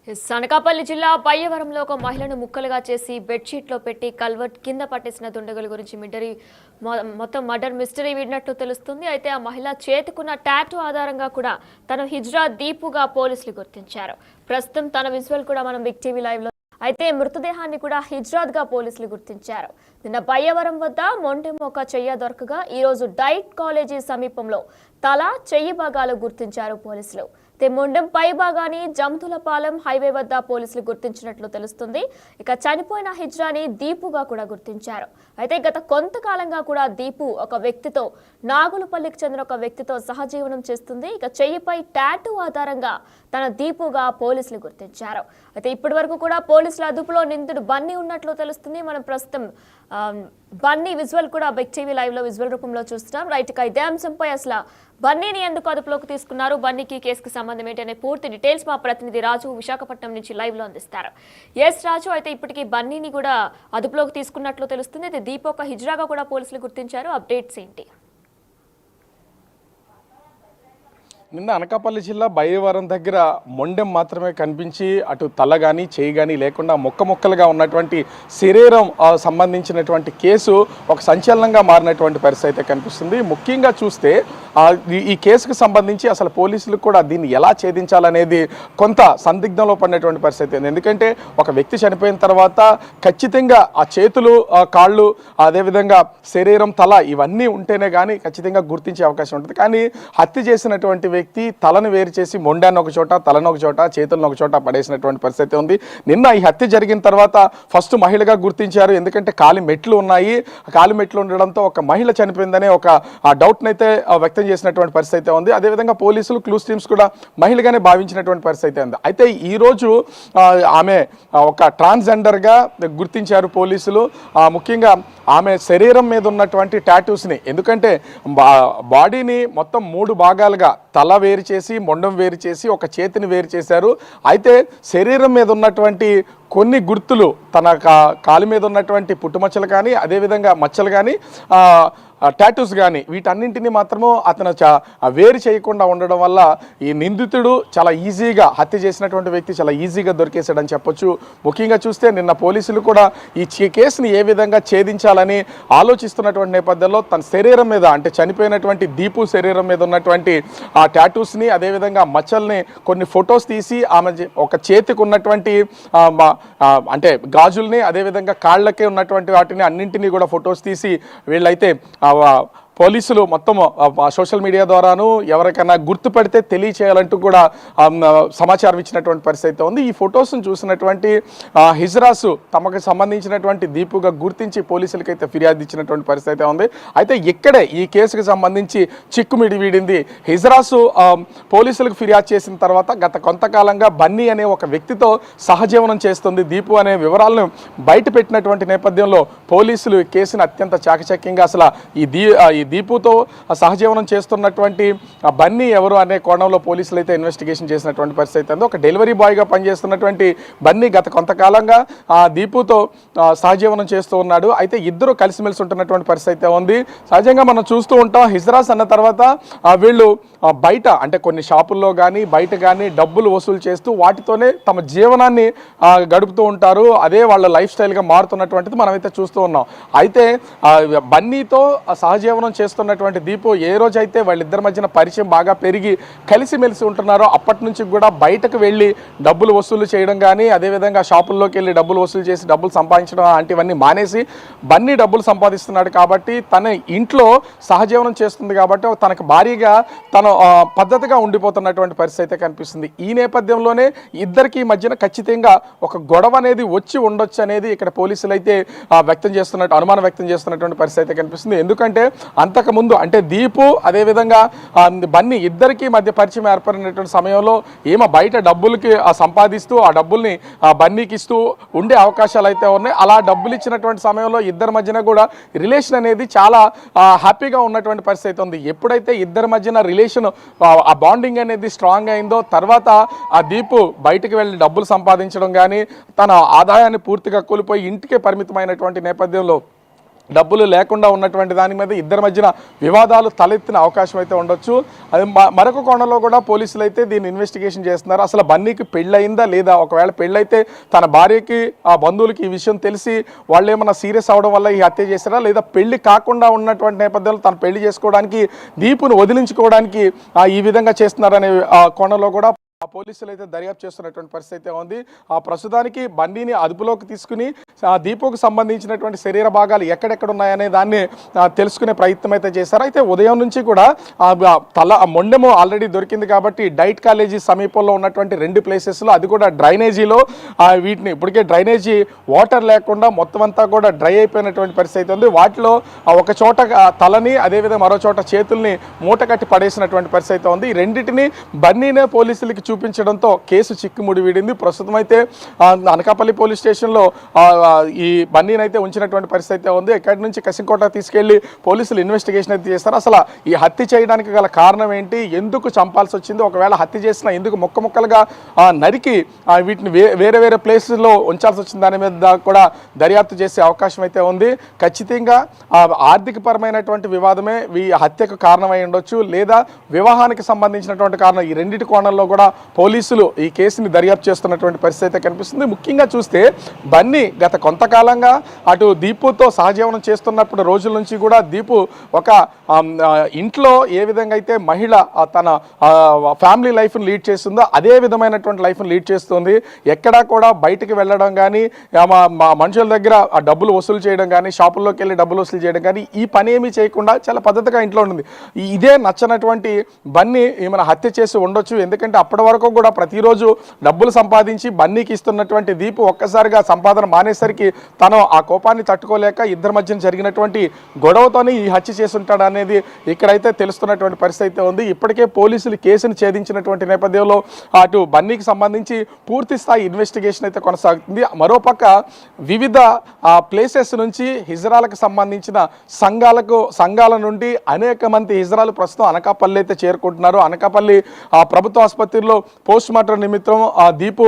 అనకాపల్లి జిల్లా పయ్యవరంలో ఒక మహిళను ముక్కలుగా చేసి బెడ్షీట్లో పెట్టి కల్వర్ట్ కింద పట్టేసిన దుండగుల గురించి మొత్తం మర్డర్ మిస్టరీ విన్నట్టు తెలుస్తుంది. అయితే ఆ మహిళ చేతికున్న టాటూ ఆధారంగా కూడా తన హిజ్రా దీపుగా పోలీసులు గుర్తించారు. ప్రస్తుతం తన విజువల్ కూడా మనం బిగ్ టీవీ లైవ్ లో అయితే మృతదేహాన్ని కూడా హిజ్రాద్ గా పోలీసులు గుర్తించారు. నిన్న పయ్యవరం వద్ద మొండెం ఒక చెయ్య దొరకగా ఈ రోజు డైట్ కాలేజీ సమీపంలో తల చెయ్యి భాగాలు గుర్తించారు పోలీసులు. మొండెం పై భాగాన్ని జంతులపాలెం హైవే వద్ద పోలీసులు గుర్తించినట్లు తెలుస్తుంది. ఇక చనిపోయిన హిజ్రాని దీపుగా కూడా గుర్తించారు. అయితే గత కొంతకాలంగా కూడా దీపు ఒక వ్యక్తితో నాగులపల్లికి చెందిన ఒక వ్యక్తితో సహజీవనం చేస్తుంది. ఇక చెయ్యిపై టాటూ ఆధారంగా తన దీపుగా పోలీసులు గుర్తించారు. అయితే ఇప్పటి వరకు కూడా పోలీసుల అదుపులో నిందితుడు బన్నీ ఉన్నట్లు తెలుస్తుంది. మనం ప్రస్తుతం బన్నీ విజువల్ కూడా బిగ్ టీవీ లైవ్ లో విజువల్ రూపంలో చూస్తున్నాం. రైట్ గా ఇదే అంశంపై అసలు బన్నీని ఎందుకు అదుపులోకి తీసుకున్నారు, బన్నీకి కేసుకు సంబంధం ఏంటనే పూర్తి డీటెయిల్స్ మా ప్రతినిధి రాజు విశాఖపట్నం నుంచి లైవ్ లో అందిస్తారు. ఎస్ రాజు, అయితే ఇప్పటికీ బన్నీని కూడా అదుపులోకి తీసుకున్నట్లు తెలుస్తుంది. అయితే దీపక్ హిజ్రాగా కూడా పోలీసులు గుర్తించారు. అప్డేట్స్ ఏంటి? నిన్న అనకాపల్లి జిల్లా బయ్యవరం దగ్గర మొండెం మాత్రమే కనిపించి అటు తల కానీ చేయి కానీ లేకుండా మొక్కలుగా ఉన్నటువంటి శరీరం సంబంధించినటువంటి కేసు ఒక సంచలనంగా మారినటువంటి పరిస్థితి అయితే కనిపిస్తుంది. ముఖ్యంగా చూస్తే ఈ కేసుకు సంబంధించి అసలు పోలీసులు కూడా దీన్ని ఎలా ఛేదించాలనేది కొంత సందిగ్ధంలో పడినటువంటి పరిస్థితి ఉంది. ఎందుకంటే ఒక వ్యక్తి చనిపోయిన తర్వాత ఖచ్చితంగా ఆ చేతులు కాళ్ళు అదేవిధంగా శరీరం తల ఇవన్నీ ఉంటేనే కానీ ఖచ్చితంగా గుర్తించే అవకాశం ఉంటుంది. కానీ హత్య చేసినటువంటి వ్యక్తి తలను వేరు చేసి మొండాన్ని ఒక చోట తలను ఒక చోట చేతులను ఒక చోట పడేసినటువంటి పరిస్థితి ఉంది. నిన్న ఈ హత్య జరిగిన తర్వాత ఫస్ట్ మహిళగా గుర్తించారు. ఎందుకంటే కాలి మెట్లు ఉన్నాయి. కాలి మెట్లు ఉండడంతో ఒక మహిళ చనిపోయిందనే ఒక డౌట్ని అయితే వ్యక్తం చేసినటువంటి పరిస్థితి ఉంది. అదేవిధంగా పోలీసులు క్లూస్ టీమ్స్ కూడా మహిళగానే భావించినటువంటి పరిస్థితి ఉంది. అయితే ఈరోజు ఆమె ఒక ట్రాన్స్జెండర్గా గుర్తించారు పోలీసులు. ముఖ్యంగా ఆమె శరీరం మీద ఉన్నటువంటి టాటూస్ని, ఎందుకంటే బాడీని మొత్తం 3 భాగాలుగా తల వేరు చేసి మొండం వేరు చేసి ఒక చేతిని వేరు చేశారు. అయితే శరీరం మీద ఉన్నటువంటి కొన్ని గుర్తులు తన కాలు మీద ఉన్నటువంటి పుట్టుమచ్చలు కానీ అదేవిధంగా మచ్చలు కానీ టాటూస్ కానీ వీటన్నింటినీ మాత్రము అతను వేరు చేయకుండా ఉండడం వల్ల ఈ నిందితుడు చాలా ఈజీగా హత్య చేసినటువంటి వ్యక్తి చాలా ఈజీగా దొరికేశాడని చెప్పొచ్చు. ముఖ్యంగా చూస్తే నిన్న పోలీసులు కూడా ఈ కేసుని ఏ విధంగా ఛేదించాలని ఆలోచిస్తున్నటువంటి నేపథ్యంలో తన శరీరం మీద అంటే చనిపోయినటువంటి దీపు శరీరం మీద ఉన్నటువంటి ఆ టాటూస్ని అదేవిధంగా మచ్చల్ని కొన్ని ఫొటోస్ తీసి ఆమె ఒక చేతికి ఉన్నటువంటి అంటే గాజుల్ని అదేవిధంగా కాళ్ళకే ఉన్నటువంటి వాటిని అన్నింటినీ కూడా ఫొటోస్ తీసి వీళ్ళైతే పోలీసులు మొత్తం సోషల్ మీడియా ద్వారాను ఎవరికైనా గుర్తుపడితే తెలియచేయాలంటూ కూడా సమాచారం ఇచ్చినటువంటి పరిస్థితి ఉంది. ఈ ఫొటోస్ను చూసినటువంటి హిజ్రాసు తమకు సంబంధించినటువంటి దీపుగా గుర్తించి పోలీసులకైతే ఫిర్యాదు ఇచ్చినటువంటి పరిస్థితి ఉంది. అయితే ఇక్కడే ఈ కేసుకు సంబంధించి చిక్కుమిడి వీడింది. హిజ్రాసు పోలీసులకు ఫిర్యాదు చేసిన తర్వాత గత కొంతకాలంగా బన్నీ అనే ఒక వ్యక్తితో సహజీవనం చేస్తుంది దీపు అనే వివరాలను బయట పెట్టినటువంటి నేపథ్యంలో పోలీసులు ఈ కేసును అత్యంత చాకచక్యంగా అసలు ఈ దీపుతో సహజీవనం చేస్తున్నటువంటి బన్నీ ఎవరు అనే కోణంలో పోలీసులు అయితే ఇన్వెస్టిగేషన్ చేసినటువంటి పరిస్థితి ఉంది. ఒక డెలివరీ బాయ్గా పనిచేస్తున్నటువంటి బన్నీ గత కొంతకాలంగా దీపుతో సహజీవనం చేస్తూ ఉన్నాడు. అయితే ఇద్దరు కలిసిమెలిసి ఉంటున్నటువంటి పరిస్థితి ఉంది. సహజంగా మనం చూస్తూ ఉంటాం హిజ్రాస్ అన్న తర్వాత వీళ్ళు బయట అంటే కొన్ని షాపుల్లో కానీ బయట కానీ డబ్బులు వసూలు చేస్తూ వాటితోనే తమ జీవనాన్ని గడుపుతూ ఉంటారు. అదే వాళ్ళ లైఫ్ స్టైల్గా మారుతున్నటువంటిది మనమైతే చూస్తూ ఉన్నాం. అయితే బన్నీతో సహజీవనం చేస్తున్నటువంటి దీపు ఏ రోజైతే వాళ్ళిద్దరి మధ్యన పరిచయం బాగా పెరిగి కలిసిమెలిసి ఉంటున్నారో అప్పటి నుంచి కూడా బయటకు వెళ్ళి డబ్బులు వసూలు చేయడం కానీ అదేవిధంగా షాపుల్లోకి వెళ్ళి డబ్బులు వసూలు చేసి డబ్బులు సంపాదించడం లాంటివన్నీ మానేసి బన్నీ డబ్బులు సంపాదిస్తున్నాడు కాబట్టి తన ఇంట్లో సహజీవనం చేస్తుంది కాబట్టి తనకు భారీగా తను పద్ధతిగా ఉండిపోతున్నటువంటి పరిస్థితి అయితే కనిపిస్తుంది. ఈ నేపథ్యంలోనే ఇద్దరికి మధ్యన ఖచ్చితంగా ఒక గొడవ అనేది వచ్చి ఉండొచ్చు అనేది ఇక్కడ పోలీసులు అయితే అనుమానం వ్యక్తం చేస్తున్నటువంటి పరిస్థితి అయితే కనిపిస్తుంది. ఎందుకంటే అంతకుముందు అంటే దీపు అదేవిధంగా బన్నీ ఇద్దరికి మధ్య పరిచయం ఏర్పడినటువంటి సమయంలో ఏమో బయట డబ్బులకి సంపాదిస్తూ ఆ డబ్బుల్ని బన్నీకి ఇస్తూ ఉండే అవకాశాలు అయితే ఉన్నాయి. అలా డబ్బులు ఇచ్చినటువంటి సమయంలో ఇద్దరి మధ్యన కూడా రిలేషన్ అనేది చాలా హ్యాపీగా ఉన్నటువంటి పరిస్థితి ఉంది. ఎప్పుడైతే ఇద్దరి మధ్యన రిలేషన్ ఆ బాండింగ్ అనేది స్ట్రాంగ్ అయిందో తర్వాత ఆ దీపు బయటకు వెళ్ళి డబ్బులు సంపాదించడం కానీ తన ఆదాయాన్ని పూర్తిగా కోల్పోయి ఇంటికే పరిమితమైనటువంటి నేపథ్యంలో డబ్బులు లేకుండా ఉన్నటువంటి దాని మీద ఇద్దరి మధ్యన వివాదాలు తలెత్తిన అవకాశం అయితే ఉండొచ్చు. అది మరొక కోణంలో కూడా పోలీసులు అయితే దీన్ని ఇన్వెస్టిగేషన్ చేస్తున్నారు. అసలు బన్నీకి పెళ్ళయిందా లేదా, ఒకవేళ పెళ్ళైతే తన భార్యకి ఆ బంధువులకి ఈ విషయం తెలిసి వాళ్ళు ఏమన్నా సీరియస్ అవడం వల్ల ఈ హత్య చేశారా, లేదా పెళ్లి కాకుండా ఉన్నటువంటి నేపథ్యంలో తను పెళ్లి చేసుకోవడానికి దీపును వదిలించుకోవడానికి ఈ విధంగా చేస్తున్నారనే కోణంలో కూడా పోలీసులు అయితే దర్యాప్తు చేస్తున్నటువంటి పరిస్థితి అయితే ఉంది. ప్రస్తుతానికి బన్నీని అదుపులోకి తీసుకుని దీపుకు సంబంధించినటువంటి శరీర భాగాలు ఎక్కడెక్కడ ఉన్నాయనే దాన్ని తెలుసుకునే ప్రయత్నం అయితే చేశారు. అయితే ఉదయం నుంచి కూడా మొండెము ఆల్రెడీ దొరికింది కాబట్టి డైట్ కాలేజీ సమీపంలో ఉన్నటువంటి 2 ప్లేసెస్లో, అది కూడా డ్రైనేజీలో వీటిని ఇప్పటికే డ్రైనేజీ వాటర్ లేకుండా మొత్తం అంతా కూడా డ్రై అయిపోయినటువంటి పరిస్థితి అయితే ఉంది. వాటిలో ఒక చోట తలని, అదేవిధంగా మరో చోట చేతుల్ని మూట కట్టి పడేసినటువంటి పరిస్థితి అయితే ఉంది. ఈ రెండింటిని బన్నీనే పోలీసులకి చూపించడంతో కేసు చిక్కుముడి వీడింది. ప్రస్తుతం అయితే అనకాపల్లి పోలీస్ స్టేషన్లో ఈ బన్నీని అయితే ఉంచినటువంటి పరిస్థితి ఉంది. ఇక్కడి నుంచి కసింకోట తీసుకెళ్లి పోలీసులు ఇన్వెస్టిగేషన్ అయితే చేస్తారు. అసలు ఈ హత్య చేయడానికి గల కారణం ఏంటి, ఎందుకు చంపాల్సి వచ్చింది, ఒకవేళ హత్య చేసినా ఎందుకు ముక్కలుగా నరికి వీటిని వేరే వేరే ప్లేసెస్లో ఉంచాల్సి వచ్చింది దాని మీద కూడా దర్యాప్తు చేసే అవకాశం అయితే ఉంది. ఖచ్చితంగా ఆర్థికపరమైనటువంటి వివాదమే ఈ హత్యకు కారణమై ఉండొచ్చు, లేదా వివాహానికి సంబంధించినటువంటి కారణం. ఈ రెండింటి కోణంలో కూడా పోలీసులు ఈ కేసుని దర్యాప్తు చేస్తున్నటువంటి పరిస్థితి అయితే కనిపిస్తుంది. ముఖ్యంగా చూస్తే బన్నీ గత కొంతకాలంగా అటు దీపుతో సహజీవనం చేస్తున్నప్పుడు రోజుల నుంచి కూడా దీపు ఒక ఇంట్లో ఏ విధంగా అయితే మహిళ తన ఫ్యామిలీ లైఫ్ని లీడ్ చేస్తుందో అదే విధమైనటువంటి లైఫ్ని లీడ్ చేస్తుంది. ఎక్కడా కూడా బయటికి వెళ్ళడం కానీ, మనుషుల దగ్గర డబ్బులు వసూలు చేయడం కానీ, షాపుల్లోకి వెళ్ళి డబ్బులు వసూలు చేయడం కానీ, ఈ పని ఏమీ చేయకుండా చాలా పద్ధతిగా ఇంట్లో ఉంటుంది. ఇదే నచ్చనటువంటి బన్నీ ఏమైనా హత్య చేసి ఉండొచ్చు. ఎందుకంటే అప్పటి వరకు కూడా ప్రతిరోజు డబ్బులు సంపాదించి బన్నీకి ఇస్తున్నటువంటి దీపు ఒక్కసారిగా సంపాదన మానేసరికి తను ఆ కోపాన్ని తట్టుకోలేక ఇద్దరి మధ్యన జరిగినటువంటి గొడవతోనే ఈ హత్య చేసి ఉంటాడు అనేది ఇక్కడైతే తెలుస్తున్నటువంటి పరిస్థితి ఉంది. ఇప్పటికే పోలీసులు కేసును ఛేదించినటువంటి నేపథ్యంలో అటు బన్నీకి సంబంధించి పూర్తి స్థాయి ఇన్వెస్టిగేషన్ అయితే కొనసాగుతుంది. మరోపక్క వివిధ ప్లేసెస్ నుంచి హిజ్రాలకు సంబంధించిన సంఘాల నుండి అనేక మంది హిజ్రాలు ప్రస్తుతం అనకాపల్లి అయితే చేరుకుంటున్నారు. అనకాపల్లి ప్రభుత్వ ఆసుపత్రిలో పోస్ట్ మార్టం నిమిత్తం దీపు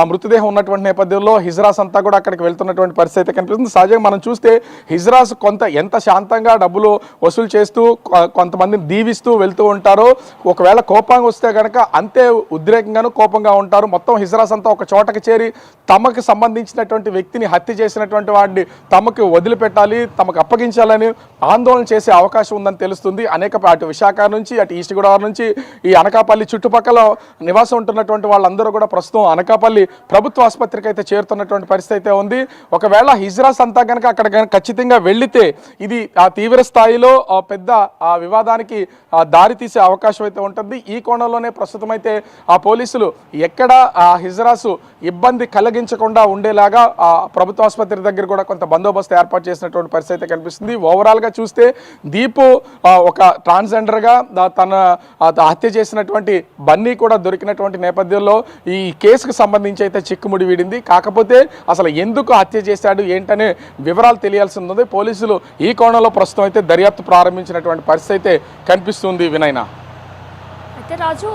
మృతదేహం ఉన్నటువంటి నేపథ్యంలో హిజ్రాస్ అంతా కూడా అక్కడికి వెళ్తున్నటువంటి పరిస్థితి కనిపిస్తుంది. సహజంగా మనం చూస్తే హిజ్రాస్ ఎంత శాంతంగా డబ్బులు వసూలు చేస్తూ కొంతమందిని దీవిస్తూ వెళ్తూ ఉంటారో, ఒకవేళ కోపంగా వస్తే కనుక అంతే ఉద్రేకంగాను కోపంగా ఉంటారు. మొత్తం హిజ్రాస్ అంతా ఒక చోటకి చేరి తమకు సంబంధించినటువంటి వ్యక్తిని హత్య చేసినటువంటి వాడిని తమకు వదిలిపెట్టాలి, తమకు అప్పగించాలని ఆందోళన చేసే అవకాశం ఉందని తెలుస్తుంది. అటు విశాఖ నుంచి, అటు ఈస్ట్ గోదావరి నుంచి, ఈ అనకాపల్లి చుట్టుపక్కల నివాసం ఉంటున్నటువంటి వాళ్ళందరూ కూడా ప్రస్తుతం అనకాపల్లి ప్రభుత్వ ఆసుపత్రికి అయితే చేరుతున్నటువంటి పరిస్థితి అయితే ఉంది. ఒకవేళ హిజ్రాస్ అంతా కనుక అక్కడ ఖచ్చితంగా వెళ్లితే ఇది తీవ్ర స్థాయిలో పెద్ద వివాదానికి దారి తీసే అవకాశం అయితే ఉంటుంది. ఈ కోణంలోనే ప్రస్తుతం అయితే పోలీసులు ఎక్కడ హిజ్రాసు ఇబ్బంది కలిగించకుండా ఉండేలాగా ప్రభుత్వ ఆసుపత్రి దగ్గర కూడా కొంత బందోబస్తు ఏర్పాటు చేసినటువంటి పరిస్థితి కనిపిస్తుంది. ఓవరాల్గా చూస్తే దీపు ఒక ట్రాన్స్జెండర్గా తన హత్య చేసినటువంటి బన్నీ కూడా దొరికినటువంటి నేపథ్యంలో ఈ కేసుకు సంబంధించి అయితే చిక్కుముడి వీడింది. కాకపోతే అసలు ఎందుకు హత్య చేశాడు ఏంటనే వివరాలు తెలియాల్సి ఉంది. పోలీసులు ఈ కోణంలో ప్రస్తుతం అయితే దర్యాప్తు ప్రారంభించినటువంటి పరిస్థితి అయితే కనిపిస్తుంది. వినయనా, అయితే రాజు,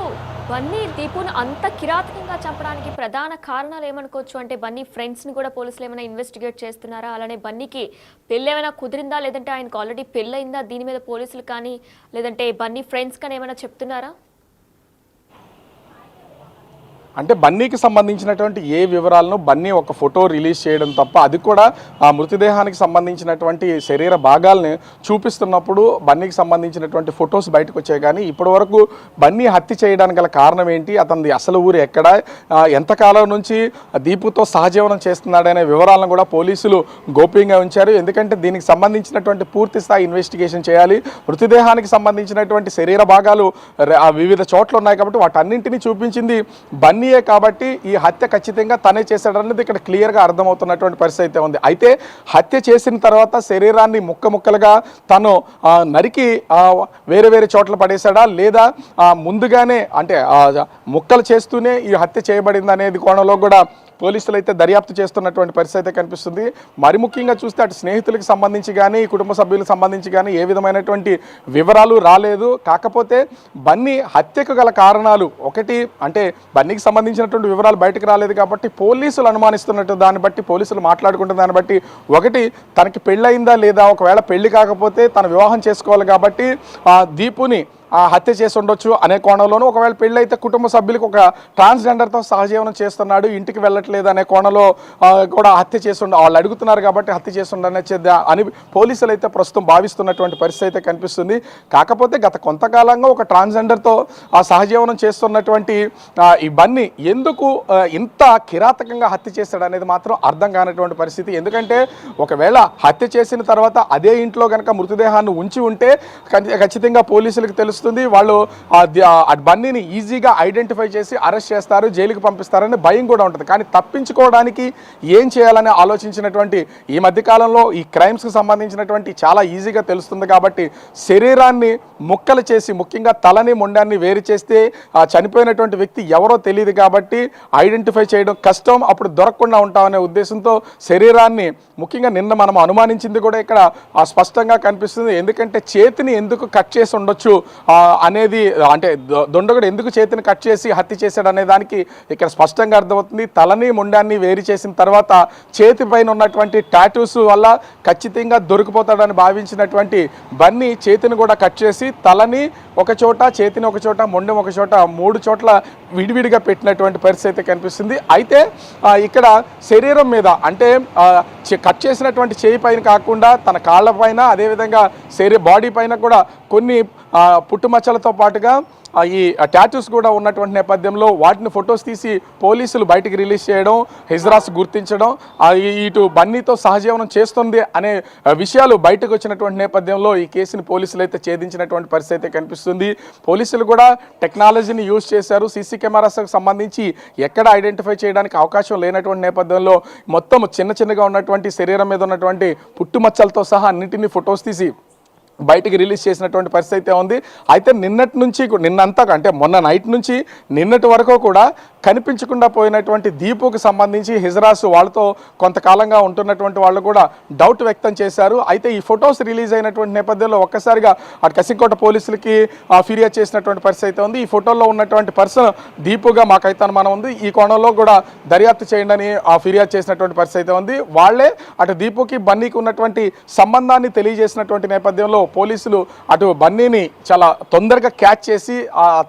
బన్నీ దీపును అంత కిరాతకంగా చంపడానికి ప్రధాన కారణాలు ఏమనుకోవచ్చు? అంటే బన్నీ ఫ్రెండ్స్ని కూడా పోలీసులు ఏమైనా ఇన్వెస్టిగేట్ చేస్తున్నారా? అలానే బన్నీకి పెళ్ళి ఏమైనా కుదిరిందా, లేదంటే ఆయనకు ఆల్రెడీ పెళ్ళయిందా? దీని మీద పోలీసులు కానీ లేదంటే బన్నీ ఫ్రెండ్స్ కానీ ఏమైనా చెప్తున్నారా? అంటే బన్నీకి సంబంధించినటువంటి ఏ వివరాలను బన్నీ ఒక ఫోటో రిలీజ్ చేయడం తప్ప, అది కూడా ఆ మృతదేహానికి సంబంధించినటువంటి శరీర భాగాల్ని చూపిస్తున్నప్పుడు బన్నీకి సంబంధించినటువంటి ఫొటోస్ బయటకు వచ్చాయి. కానీ ఇప్పటి వరకు బన్నీ హత్య చేయడానికి గల కారణం ఏంటి, అతనిది అసలు ఊరు ఎక్కడ, ఎంతకాలం నుంచి దీపుతో సహజీవనం చేస్తున్నాడనే వివరాలను కూడా పోలీసులు గోప్యంగా ఉంచారు. ఎందుకంటే దీనికి సంబంధించినటువంటి పూర్తి స్థాయి ఇన్వెస్టిగేషన్ చేయాలి. మృతదేహానికి సంబంధించినటువంటి శరీర భాగాలు వివిధ చోట్ల ఉన్నాయి కాబట్టి వాటన్నింటినీ చూపించింది బన్నీ కాబట్టి ఈ హత్య ఖచ్చితంగా తనే చేశాడన్నది ఇక్కడ క్లియర్గా అర్థమవుతున్నటువంటి పరిస్థితి ఉంది. అయితే హత్య చేసిన తర్వాత శరీరాన్ని ముక్కలుగా తను నరికి వేరే వేరే చోట్ల పడేశాడా, లేదా ముందుగానే అంటే ముక్కలు చేస్తూనే ఈ హత్య చేయబడింది అనేది కోణంలో కూడా పోలీసులు అయితే దర్యాప్తు చేస్తున్నటువంటి పరిస్థితి అయితే కనిపిస్తుంది. మరి ముఖ్యంగా చూస్తే అటు స్నేహితులకు సంబంధించి కానీ కుటుంబ సభ్యులకు సంబంధించి కానీ ఏ విధమైనటువంటి వివరాలు రాలేదు. కాకపోతే బన్నీ హత్యకు గల కారణాలు ఒకటి అంటే బన్నీకి సంబంధించినటువంటి వివరాలు బయటకు రాలేదు కాబట్టి పోలీసులు అనుమానిస్తున్నట్టు దాన్ని బట్టి పోలీసులు మాట్లాడుకుంటున్న దాన్ని బట్టి ఒకటి తనకి పెళ్ళయిందా లేదా, ఒకవేళ పెళ్లి కాకపోతే తన వివాహం చేసుకోవాలి కాబట్టి దీపుని హత్య చేసి ఉండొచ్చు అనే కోణంలోనూ, ఒకవేళ పెళ్ళి అయితే కుటుంబ సభ్యులకు ఒక ట్రాన్స్జెండర్తో సహజీవనం చేస్తున్నాడు ఇంటికి వెళ్ళట్లేదు అనే కోణంలో కూడా హత్య చేసి వాళ్ళు అడుగుతున్నారు కాబట్టి హత్య చేసి ఉండనే అని పోలీసులు అయితే ప్రస్తుతం భావిస్తున్నటువంటి పరిస్థితి అయితే కనిపిస్తుంది. కాకపోతే గత కొంతకాలంగా ఒక ట్రాన్స్జెండర్తో సహజీవనం చేస్తున్నటువంటి ఈ బన్నీ ఎందుకు ఇంత కిరాతకంగా హత్య చేశాడు అనేది మాత్రం అర్థం కానటువంటి పరిస్థితి. ఎందుకంటే ఒకవేళ హత్య చేసిన తర్వాత అదే ఇంట్లో కనుక మృతదేహాన్ని ఉంచి ఉంటే ఖచ్చితంగా పోలీసులకు తెలుసు, వాళ్ళు బన్నీని ఈజీగా ఐడెంటిఫై చేసి అరెస్ట్ చేస్తారు, జైలుకి పంపిస్తారని భయం కూడా ఉంటుంది. కానీ తప్పించుకోవడానికి ఏం చేయాలని ఆలోచించినటువంటి ఈ మధ్యకాలంలో ఈ క్రైమ్స్కి సంబంధించినటువంటి చాలా ఈజీగా తెలుస్తుంది కాబట్టి శరీరాన్ని ముక్కలు చేసి ముఖ్యంగా తలని మొండాన్ని వేరు చేస్తే చనిపోయినటువంటి వ్యక్తి ఎవరో తెలియదు కాబట్టి ఐడెంటిఫై చేయడం కష్టం, అప్పుడు దొరకకుండా ఉంటామనే ఉద్దేశంతో శరీరాన్ని ముఖ్యంగా నిన్న మనం అనుమానించింది కూడా ఇక్కడ స్పష్టంగా కనిపిస్తుంది. ఎందుకంటే చేతిని ఎందుకు కట్ చేసి ఉండొచ్చు అనేది, అంటే దొండగుడు ఎందుకు చేతిని కట్ చేసి హత్య చేశాడు అనే దానికి ఇక్కడ స్పష్టంగా అర్థమవుతుంది. తలని మొండాన్ని వేరు చేసిన తర్వాత చేతి పైన ఉన్నటువంటి టాటూస్ వల్ల ఖచ్చితంగా దొరికిపోతాడని భావించినటువంటి బన్నీ చేతిని కూడా కట్ చేసి తలని ఒక చోట, చేతిని ఒక చోట, మొండెం ఒక చోట, 3 చోట్ల విడివిడిగా పెట్టినటువంటి పరిస్థితి అయితే కనిపిస్తుంది. అయితే ఇక్కడ శరీరం మీద అంటే కట్ చేసినటువంటి చేయి పైన కాకుండా తన కాళ్ళ పైన అదేవిధంగా బాడీ పైన కూడా కొన్ని పుట్టుమచ్చలతో పాటుగా ఈ టాటూస్ కూడా ఉన్నటువంటి నేపథ్యంలో వాటిని ఫొటోస్ తీసి పోలీసులు బయటికి రిలీజ్ చేయడం, హిజ్రాస్ గుర్తించడం, ఇటు బన్నీతో సహజీవనం చేస్తుంది అనే విషయాలు బయటకు వచ్చినటువంటి నేపథ్యంలో ఈ కేసుని పోలీసులు అయితే ఛేదించినటువంటి పరిస్థితి అయితే కనిపిస్తుంది. పోలీసులు కూడా టెక్నాలజీని యూజ్ చేశారు. సీసీ కెమెరాస్కి సంబంధించి ఎక్కడ ఐడెంటిఫై చేయడానికి అవకాశం లేనటువంటి నేపథ్యంలో మొత్తం చిన్నగా ఉన్నటువంటి శరీరం మీద ఉన్నటువంటి పుట్టుమచ్చలతో సహా అన్నింటినీ ఫొటోస్ తీసి బయటికి రిలీజ్ చేసినటువంటి పరిస్థితి అయితే ఉంది. అయితే నిన్నటి నుంచి నిన్నంతా అంటే మొన్న నైట్ నుంచి నిన్నటి వరకు కూడా కనిపించకుండా పోయినటువంటి దీపుకు సంబంధించి హిజ్రాస్ వాళ్ళతో కొంతకాలంగా ఉంటున్నటువంటి వాళ్ళు కూడా డౌట్ వ్యక్తం చేశారు. అయితే ఈ ఫొటోస్ రిలీజ్ అయినటువంటి నేపథ్యంలో ఒక్కసారిగా అటు కసింకోట పోలీసులకి ఫిర్యాదు చేసినటువంటి పరిస్థితి అయితే ఉంది. ఈ ఫోటోలో ఉన్నటువంటి పర్సన్ దీపుగా మాకైతే అనుమానం ఉంది, ఈ కోణంలో కూడా దర్యాప్తు చేయండి అని ఫిర్యాదు చేసినటువంటి పరిస్థితి అయితే ఉంది. వాళ్ళే అటు దీపుకి బన్నీకి ఉన్నటువంటి సంబంధాన్ని తెలియజేసినటువంటి నేపథ్యంలో పోలీసులు అటు బన్నీని చాలా తొందరగా క్యాచ్ చేసి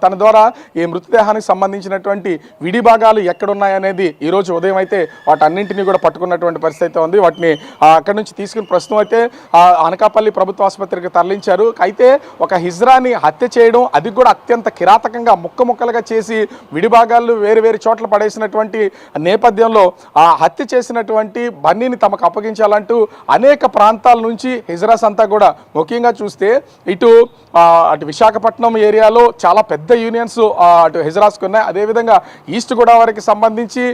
తన ద్వారా ఈ మృతదేహానికి సంబంధించినటువంటి విడి భాగాలు ఎక్కడున్నాయనేది ఈరోజు ఉదయం అయితే వాటన్నింటినీ కూడా పట్టుకున్నటువంటి పరిస్థితి అయితే ఉంది. వాటిని అక్కడి నుంచి తీసుకుని ప్రస్తుతం అయితే అనకాపల్లి ప్రభుత్వ ఆసుపత్రికి తరలించారు. అయితే ఒక హిజ్రాని హత్య చేయడం, అది కూడా అత్యంత కిరాతకంగా ముక్కలుగా చేసి విడి భాగాలు వేరు చోట్ల పడేసినటువంటి నేపథ్యంలో ఆ హత్య చేసినటువంటి బన్నీని తమకు అప్పగించాలంటూ అనేక ప్రాంతాల నుంచి హిజ్రాస్ అంతా కూడా ముఖ్యంగా చూస్తే అటు విశాఖపట్నం ఏరియాలో చాలా పెద్ద యూనియన్స్ అటు హిజ్రాస్కి ఉన్నాయి. అదేవిధంగా ఈస్ట్ గోదావరికి సంబంధించి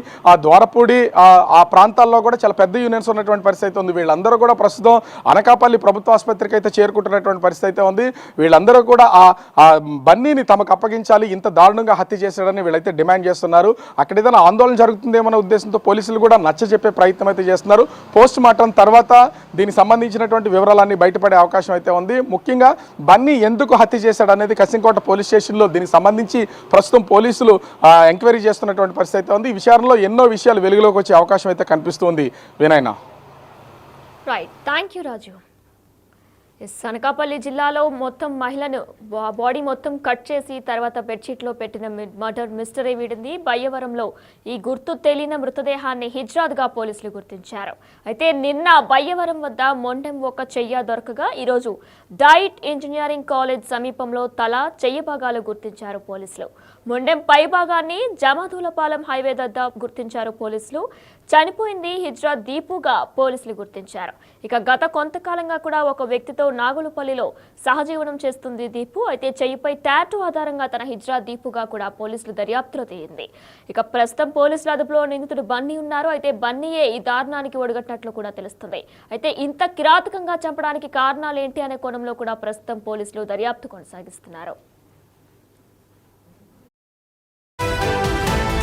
ద్వారపూడి ఆ ప్రాంతాల్లో కూడా చాలా పెద్ద యూనియన్స్ ఉన్నటువంటి పరిస్థితి ఉంది. వీళ్ళందరూ కూడా ప్రస్తుతం అనకాపల్లి ప్రభుత్వ ఆసుపత్రికి అయితే చేరుకుంటున్నటువంటి పరిస్థితి అయితే ఉంది. వీళ్ళందరూ కూడా ఆ బన్నీని తమకు అప్పగించాలి, ఇంత దారుణంగా హత్య చేశాడని వీళ్ళైతే డిమాండ్ చేస్తున్నారు. అక్కడ ఏదైనా ఆందోళన జరుగుతుందేమన్న ఉద్దేశంతో పోలీసులు కూడా నచ్చజెప్పే ప్రయత్నం అయితే చేస్తున్నారు. పోస్ట్ మార్టం తర్వాత దీనికి సంబంధించినటువంటి వివరాలన్నీ బయటపడే అవకాశం అయితే ఉంది. ముఖ్యంగా బన్నీ ఎందుకు హత్య చేశాడు అనేది కసింకోట పోలీస్ స్టేషన్లో దీనికి సంబంధించి ప్రస్తుతం పోలీసులు ఎంక్వైరీ చేస్తున్నటువంటి పరిస్థితి అయితే ఉంది. ఈ విషయంలో ఎన్నో విషయాలు వెలుగులోకి వచ్చే అవకాశం అయితే కనిపిస్తుంది. వినయన. రైట్, థ్యాంక్ యూ రాజు. అనకాపల్లి జిల్లాలో మొత్తం మహిళను బాడీ మొత్తం కట్ చేసి తర్వాత బెడ్షీట్లో పెట్టిన మర్డర్ మిస్టరీ వీడింది. బయ్యవరంలో ఈ గుర్తు తెలియని మృతదేహాన్ని హిజ్రాత్గా పోలీసులు గుర్తించారు. అయితే నిన్న బయ్యవరం వద్ద మొండెం ఒక చెయ్య దొరకగా ఈరోజు డైట్ ఇంజనీరింగ్ కాలేజ్ సమీపంలో తల చెయ్యి భాగాలు గుర్తించారు పోలీసులు. మొండెం పై భాగాన్ని జమాదూలపాలెం హైవే వద్ద గుర్తించారు పోలీసులు. చనిపోయింది హిజ్రాత్ దీపుగా పోలీసులు గుర్తించారు. ఇక గత కొంతకాలంగా కూడా ఒక వ్యక్తితో నాగులపల్లిలో సహజీవనం చేస్తుంది దీపు. అయితే చెయ్యిపై టాటూ ఆధారంగా తన హిజ్రాత్ దీపుగా కూడా పోలీసులు దర్యాప్తులో తేలింది. ఇక ప్రస్తుతం పోలీసుల అదుపులో నిందితుడు బన్నీ ఉన్నారు. అయితే బన్నీయే ఈ దారుణానికి ఒడిగట్టినట్లు కూడా తెలుస్తుంది. అయితే ఇంత కిరాతకంగా చంపడానికి కారణాలు ఏంటి అనే కోణంలో కూడా ప్రస్తుతం పోలీసులు దర్యాప్తు కొనసాగిస్తున్నారు.